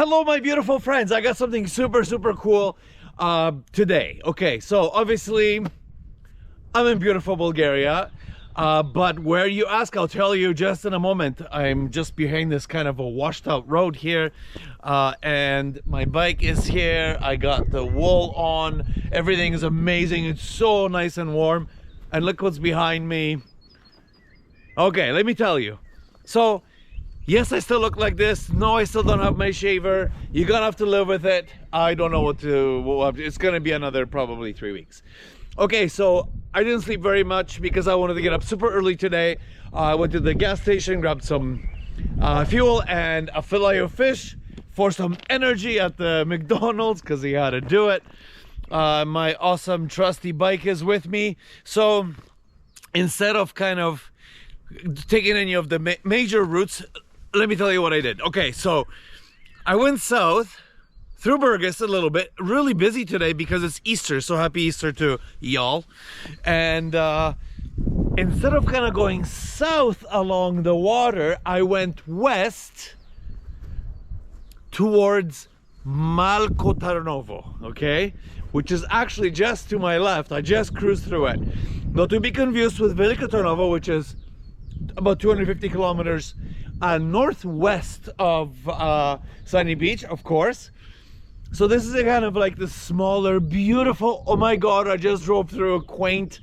Hello, my beautiful friends. I got something super cool today. Okay, so obviously I'm in beautiful Bulgaria, but where you ask, I'll tell you just in a moment. I'm just behind this kind of a washed out road here, and my bike is here. I got the wool on. Everything is amazing. It's so nice and warm. And look what's behind me. Okay, let me tell you. So yes, I still look like this. No, I still don't have my shaver. You're gonna have to live with it. I don't know what to... It's gonna be another probably 3 weeks. Okay, so I didn't sleep very much because I wanted to get up super early today. I went to the gas station, grabbed some fuel and a fillet of fish for some energy at the McDonald's because he had to do it. My awesome trusty bike is with me. So instead of kind of taking any of the major routes, let me tell you what I did. Okay, so I went south through Burgos a little bit. Really busy today because it's Easter, so happy Easter to y'all. And instead of kind of going south along the water, I went west towards Malko Tarnovo, okay, which is actually just to my left. I just cruised through it. Not to be confused with Malko Tarnovo, which is about 250 kilometers northwest of Sunny Beach, of course. So this is a kind of like the smaller, beautiful, oh my god, I just drove through a quaint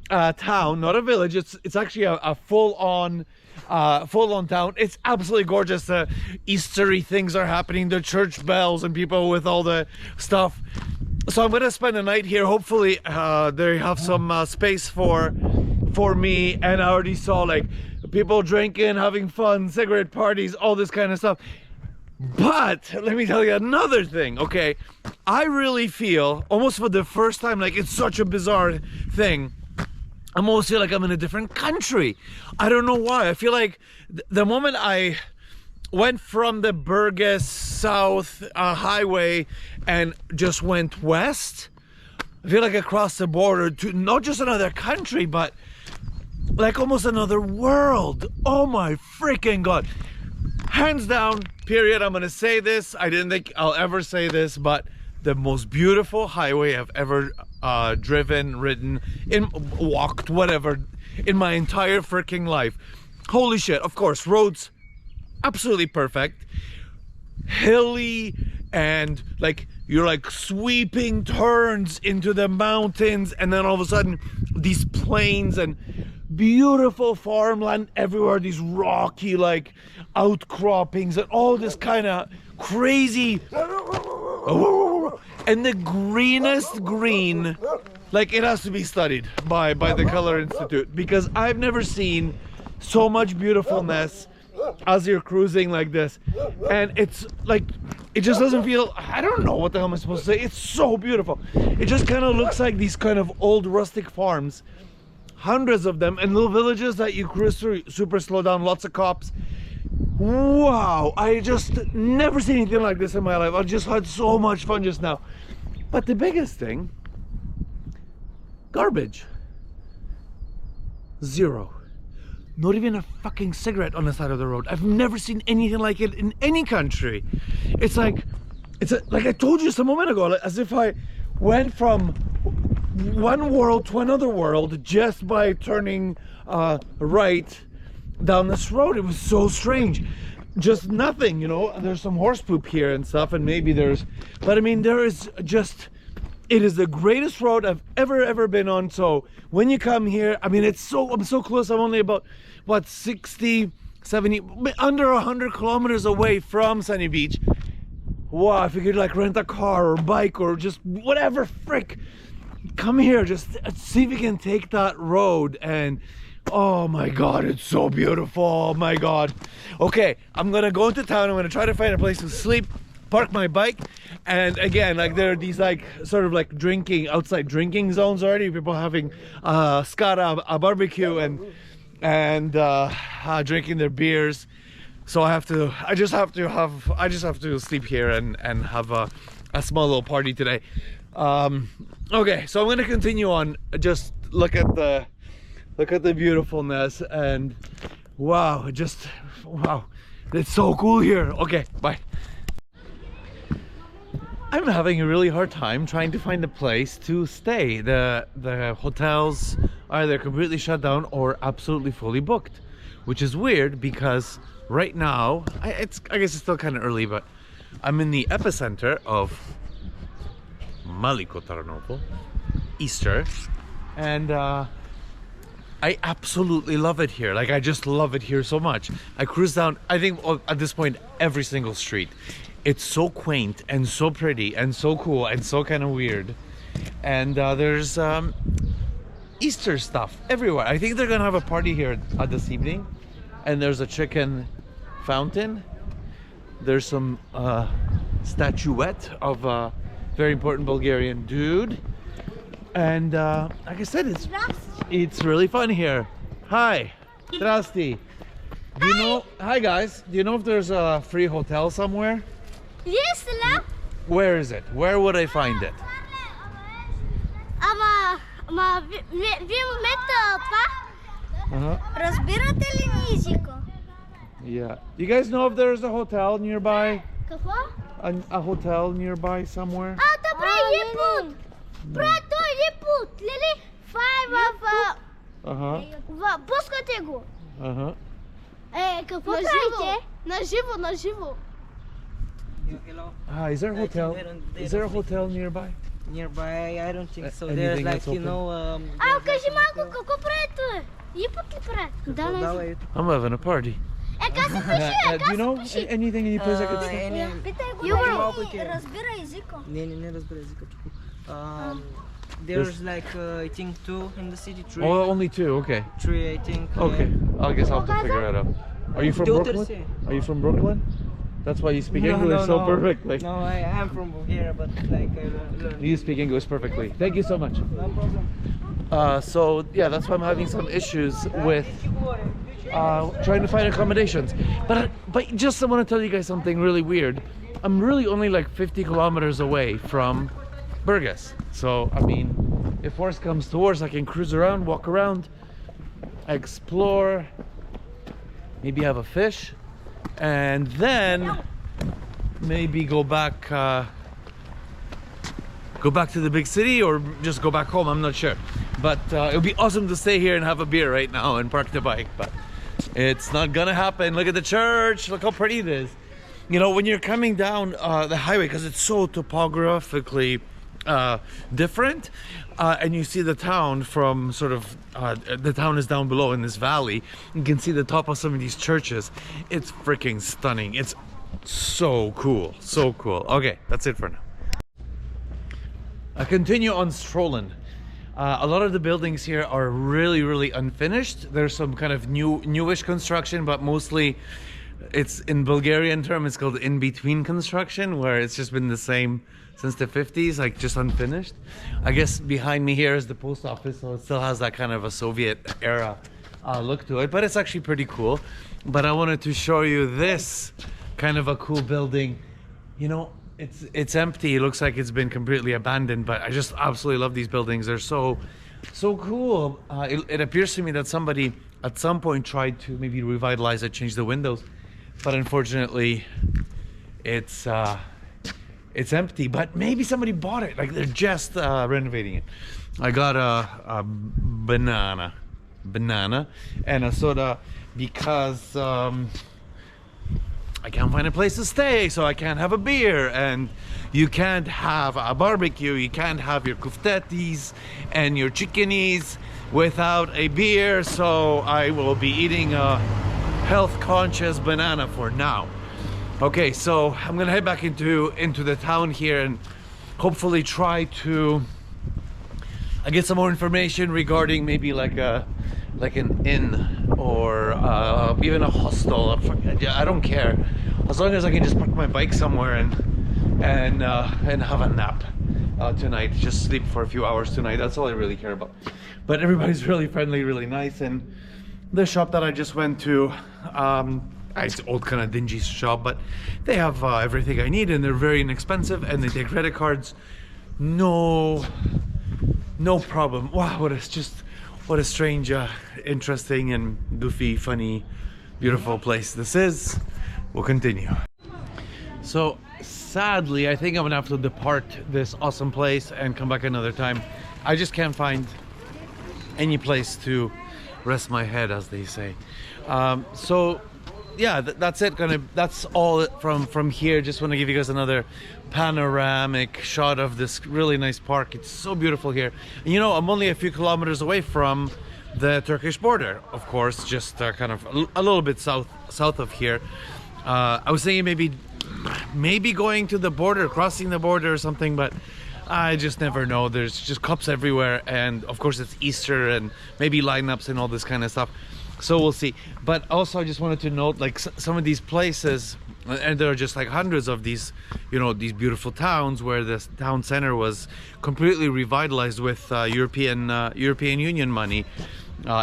town, not a village. It's actually a full-on town. It's absolutely gorgeous. Eastery things are happening, the church bells and people with all the stuff. So I'm gonna spend the night here. Hopefully they have some space for me. And I already saw like people drinking, having fun, cigarette parties, all this kind of stuff. But let me tell you another thing. Okay, I really feel almost for the first time, like it's such a bizarre thing, I almost feel like I'm in a different country. I don't know why. I feel like the moment I went from the Burgos South highway and just went west, I feel like I crossed the border to not just another country, but like almost another world. Oh my freaking god. Hands down, period. I'm gonna say this. I didn't think I'll ever say this, but the most beautiful highway I've ever driven, ridden, walked, whatever, in my entire freaking life. Holy shit. Of course, roads absolutely perfect, hilly, and like you're like sweeping turns into the mountains, and then all of a sudden these plains and beautiful farmland everywhere, these rocky like outcroppings and all this kind of crazy, and the greenest green. Like it has to be studied by the Color Institute, because I've never seen so much beautifulness as you're cruising like this. And it's like, it just doesn't feel, I don't know what the hell am I supposed to say. It's so beautiful. It just kind of looks like these kind of old rustic farms, hundreds of them, and little villages that you cruise through super slow down, lots of cops. Wow, I just never seen anything like this in my life. I just had so much fun just now. But the biggest thing, garbage. Zero. Not even a fucking cigarette on the side of the road. I've never seen anything like it in any country. It's like, like I told you just a moment ago, like, as if I went from one world to another world just by turning right down this road. It was so strange. Just nothing, you know. There's some horse poop here and stuff, and maybe there's, but I mean, there is just, it is the greatest road I've ever been on. So when you come here, I mean, I'm so close. I'm only about, what, 60, 70, under 100 kilometers away from Sunny Beach. Wow, if you could like rent a car or bike or just whatever, frick, come here, just see if you can take that road. And oh my god, it's so beautiful. Oh my god. Okay, I'm gonna go into town. I'm gonna try to find a place to sleep, park my bike, and again, like there are these like sort of like outside drinking zones already. People having a barbecue and drinking their beers. So I just have to sleep here and have a small little party today. Okay, so I'm gonna continue on. Just look at the beautifulness, and wow, wow, it's so cool here. Okay, bye. I'm having a really hard time trying to find a place to stay. The hotels are either completely shut down or absolutely fully booked, which is weird because right now, I guess it's still kind of early, but I'm in the epicenter of Malko Tarnovo, Easter, and I absolutely love it here. Like, I just love it here so much. I cruise down, I think at this point, every single street. It's so quaint and so pretty and so cool and so kind of weird. And there's Easter stuff everywhere. I think they're gonna have a party here this evening. And there's a chicken fountain. There's some statuette of a very important Bulgarian dude. And like I said, it's really fun here. Hi, Zdrasti. Do you know? Hi guys. Do you know if there's a free hotel somewhere? Yes, hello. Where is it? Where would I find it? Вие момента това разбирате ли ни езика? Yeah. Do you guys know if there's a hotel nearby? Какво? A hotel nearby somewhere? Добре, е пут. Брато, е пут. Лили? Пускате го. Какво правите? На живо. Is there a hotel? Is there a hotel nearby? Nearby, I don't think so. Anything There's like, that's you know, Кажи малко, какво правите? И път ли правите? I'm having a party. Do you know anything, any place I could stay? Питай го, разбира езика. Не разбира езика. There's like, I think 2 in the city, 3. Oh, only 2, okay. 3, I think. Okay, I guess I'll have to figure it out. Are you from Brooklyn? Are you from Brooklyn? That's why you speak English so perfectly. No, I am from Bulgaria, but like I learned. You speak English perfectly. Thank you so much. No problem. So yeah, that's why I'm having some issues with trying to find accommodations. But just I want to tell you guys something really weird. I'm really only like 50 kilometers away from Burgas. So I mean, if worse comes to worse, I can cruise around, walk around, explore, maybe have a fish, and then maybe go back to the big city or just go back home. I'm not sure, but it would be awesome to stay here and have a beer right now and park the bike, but it's not gonna happen. Look at the church, look how pretty it is. You know, when you're coming down the highway, because it's so topographically different, and you see the town from sort of the town is down below in this valley. You can see the top of some of these churches. It's freaking stunning. It's so cool, so cool. Okay, that's it for now. I continue on strolling. A lot of the buildings here are really unfinished. There's some kind of newish construction, but mostly it's, in Bulgarian term, it's called in-between construction, where it's just been the same since the 50s, like just unfinished. I guess behind me here is the post office, so it still has that kind of a Soviet era look to it, but it's actually pretty cool. But I wanted to show you this kind of a cool building. You know, it's empty. It looks like it's been completely abandoned, but I just absolutely love these buildings. They're so cool. It appears to me that somebody at some point tried to maybe revitalize it, change the windows, but unfortunately it's empty. But maybe somebody bought it, like they're just renovating it. I got a banana and a soda because I can't find a place to stay, so I can't have a beer, and you can't have a barbecue, you can't have your kuftetis and your chickenies without a beer, so I will be eating a health conscious banana for now. Okay, so I'm gonna head back into the town here and hopefully try to get some more information regarding maybe like an inn or even a hostel. I don't care, as long as I can just park my bike somewhere and have a nap tonight. Just sleep for a few hours tonight. That's all I really care about. But everybody's really friendly, really nice, and the shop that I just went to, it's old kind of dingy shop, but they have everything I need, and they're very inexpensive, and they take credit cards. No problem. Wow, what a strange, interesting and goofy, funny, beautiful place this is. We'll continue. So sadly, I think I'm gonna have to depart this awesome place and come back another time. I just can't find any place to rest my head, as they say. So yeah, that's it. That's all from here. Just want to give you guys another panoramic shot of this really nice park. It's so beautiful here. And, you know, I'm only a few kilometers away from the Turkish border, of course, just kind of a little bit south of here. I was thinking maybe going to the border, crossing the border or something, but I just never know. There's just cops everywhere, and of course it's Easter and maybe lineups and all this kind of stuff. So we'll see. But also I just wanted to note, like, some of these places, and there are just like hundreds of these, you know, these beautiful towns where the town center was completely revitalized with European Union money.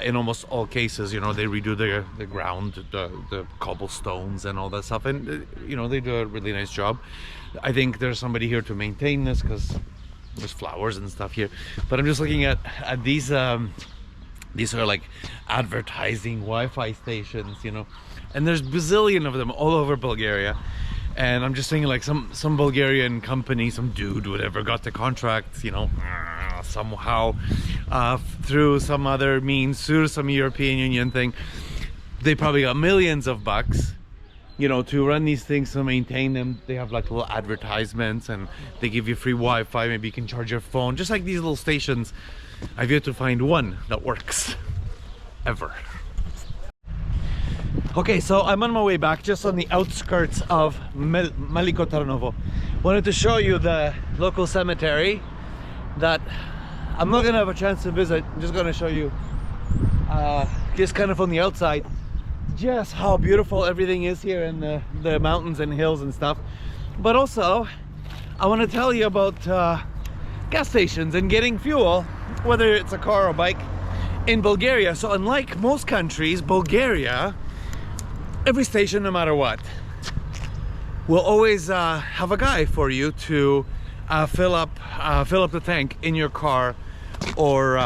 In almost all cases, you know, they redo the ground, the cobblestones and all that stuff, and you know, they do a really nice job. I think there's somebody here to maintain this because there's flowers and stuff here. But I'm just looking at these are like advertising Wi-Fi stations, you know, and there's bazillion of them all over Bulgaria. And I'm just thinking, like, some Bulgarian company, some dude, whatever, got the contract, you know, somehow through some other means, through some European Union thing. They probably got millions of bucks, you know, to run these things, to maintain them. They have like little advertisements, and they give you free Wi-Fi. Maybe you can charge your phone, just like these little stations. I've yet to find one that works ever. Okay, so I'm on my way back, just on the outskirts of Malko Tarnovo. Wanted to show you the local cemetery that I'm not gonna have a chance to visit. I'm just gonna show you just kind of on the outside just how beautiful everything is here in the mountains and hills and stuff. But also I want to tell you about gas stations and getting fuel, whether it's a car or bike, in Bulgaria. So unlike most countries, Bulgaria, every station, no matter what, will always have a guy for you to fill up the tank in your car or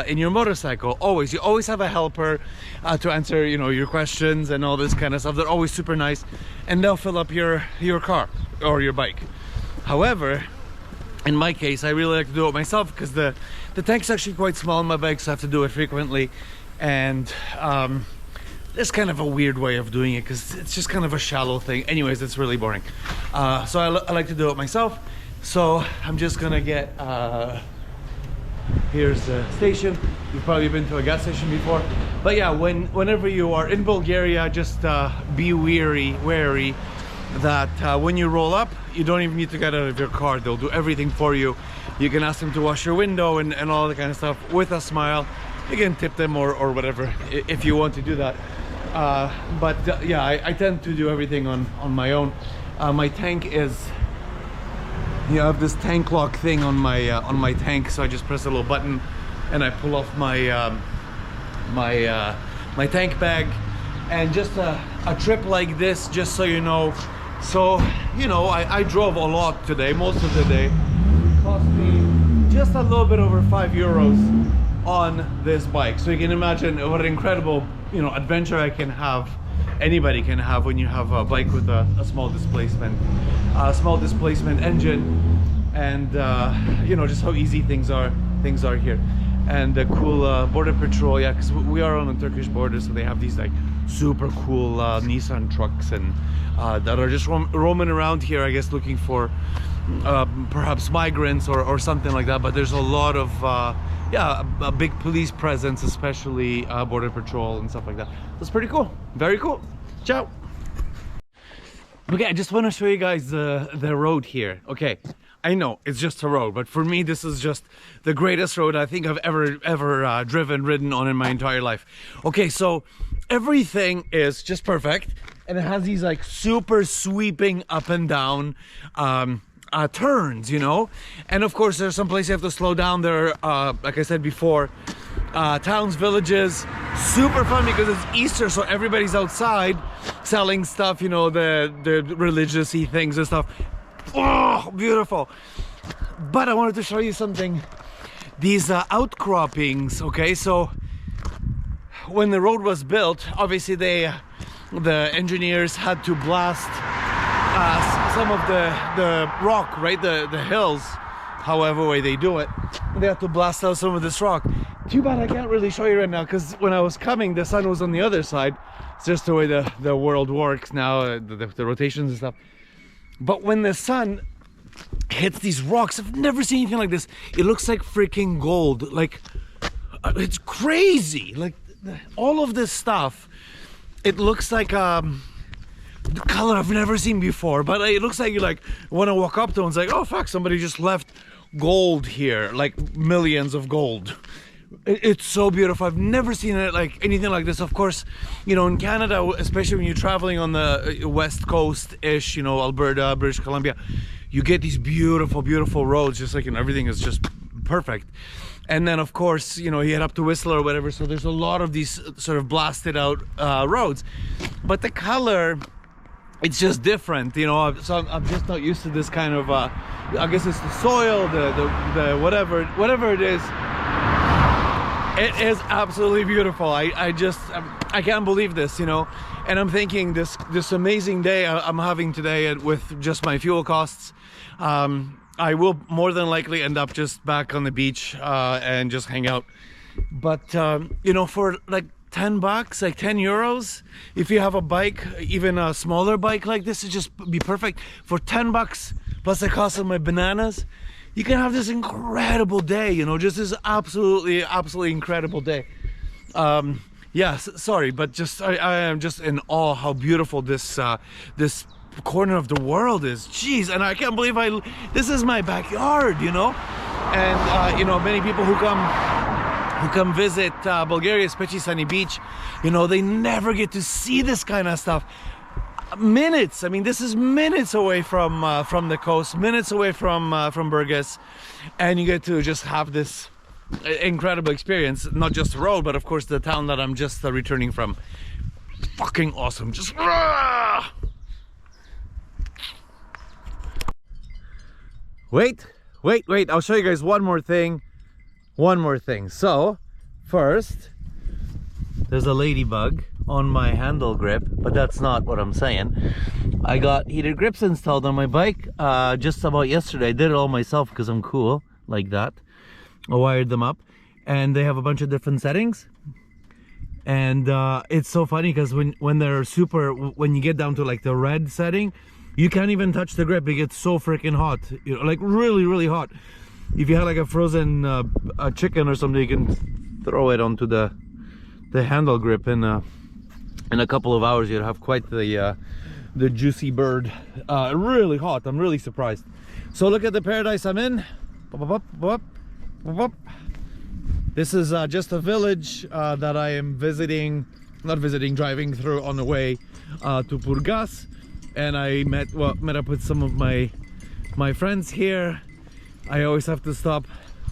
in your motorcycle. Always, you always have a helper to answer, you know, your questions and all this kind of stuff. They're always super nice, and they'll fill up your car or your bike. However, in my case, I really like to do it myself because the tank's actually quite small on my bike, so I have to do it frequently. And it's kind of a weird way of doing it because it's just kind of a shallow thing. Anyways, it's really boring. So I like to do it myself. So I'm just gonna get, here's the station. You've probably been to a gas station before. But yeah, whenever you are in Bulgaria, just be wary that when you roll up, you don't even need to get out of your car. They'll do everything for you. You can ask them to wash your window and all that kind of stuff with a smile. You can tip them or whatever if you want to do that. Yeah, I tend to do everything on my own. My tank is, you have this tank lock thing on my tank, so I just press a little button and I pull off my my tank bag. And just a trip like this, just so you know, I drove a lot today, most of the day. It cost me just a little bit over €5 on this bike. So you can imagine what an incredible, you know, adventure anybody can have when you have a bike with a small displacement engine, and you know, just how easy things are here. And the cool border patrol, yeah, because we are on the Turkish border, so they have these like super cool Nissan trucks and that are just roaming around here, I guess, looking for perhaps migrants or something like that. But there's a lot of yeah, a big police presence, especially border patrol and stuff like that. That's pretty cool. Very cool. Ciao. Okay, I just want to show you guys the road here. Okay, I know it's just a road, but for me this is just the greatest road I think I've ever ridden on in my entire life. Okay, so everything is just perfect, and it has these like super sweeping up and down turns, you know. And of course there's some places you have to slow down. There are like I said before, towns, villages, super fun because it's Easter, so everybody's outside selling stuff, you know, the religious-y things and stuff. Oh, beautiful. But I wanted to show you something, these outcroppings. Okay, so when the road was built, obviously the engineers had to blast some of the rock, right, the hills, however way they do it. They have to blast out some of this rock. Too bad I can't really show you right now, because when I was coming, the sun was on the other side. It's just the way the world works now, the rotations and stuff. But when the sun hits these rocks, I've never seen anything like this. It looks like freaking gold. Like, it's crazy. Like, all of this stuff, it looks like the color I've never seen before. But it looks like you like want to walk up to it and it's like, oh fuck, somebody just left gold here, like millions of gold. It's so beautiful. I've never seen it like anything like this. Of course, you know, in Canada, especially when you're traveling on the west coast-ish, you know, Alberta, British Columbia, you get these beautiful, beautiful roads, just like, you know, everything is just perfect. And then, of course, you know, you head up to Whistler or whatever, so there's a lot of these sort of blasted out roads. But the color, it's just different, you know. So I'm just not used to this kind of, I guess it's the soil, the whatever it is. It is absolutely beautiful. I can't believe this, you know. And I'm thinking this amazing day I'm having today with just my fuel costs, I will more than likely end up just back on the beach and just hang out. But you know, for like 10 bucks, like 10 euros, if you have a bike, even a smaller bike like this, would just be perfect. For 10 bucks plus the cost of my bananas, you can have this incredible day, you know, just this absolutely incredible day. Yes, sorry, but just I am just in awe how beautiful this this corner of the world is. Jeez, and I can't believe this is my backyard, you know. And you know, many people who come visit Bulgaria, especially Sunny Beach, you know, they never get to see this kind of stuff. Minutes, I mean, this is minutes away from the coast, minutes away from Burgas, and you get to just have this incredible experience. Not just the road, but of course the town that I'm just returning from. Fucking awesome. Just wait, I'll show you guys one more thing. So first, there's a ladybug on my handle grip, but that's not what I'm saying. I got heated grips installed on my bike just about yesterday. I did it all myself because I'm cool like that. I wired them up, and they have a bunch of different settings. And it's so funny because when they're when you get down to like the red setting, you can't even touch the grip. It gets so freaking hot, you know, like really hot. If you had like a frozen a chicken or something, you can throw it onto the handle grip, and in a couple of hours you'd have quite the juicy bird. Really hot. I'm really surprised. So look at the paradise I'm in. This is just a village that I am driving through on the way to Burgas, and I met up with some of my friends here. I always have to stop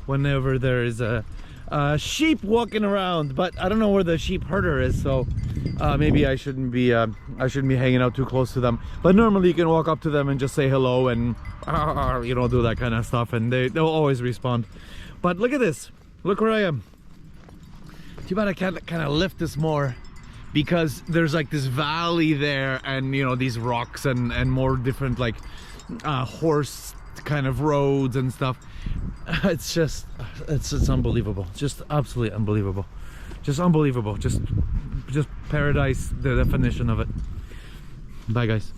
whenever there is a sheep walking around, but I don't know where the sheep herder is, so maybe I shouldn't be hanging out too close to them. But normally you can walk up to them and just say hello and you know, do that kind of stuff, and they'll always respond. But look at this, look where I am. Too bad I can't kind of lift this more, because there's like this valley there, and you know, these rocks and more different like horse kind of roads and stuff. It's just unbelievable. Just absolutely unbelievable. Just unbelievable. Just paradise, the definition of it. Bye guys.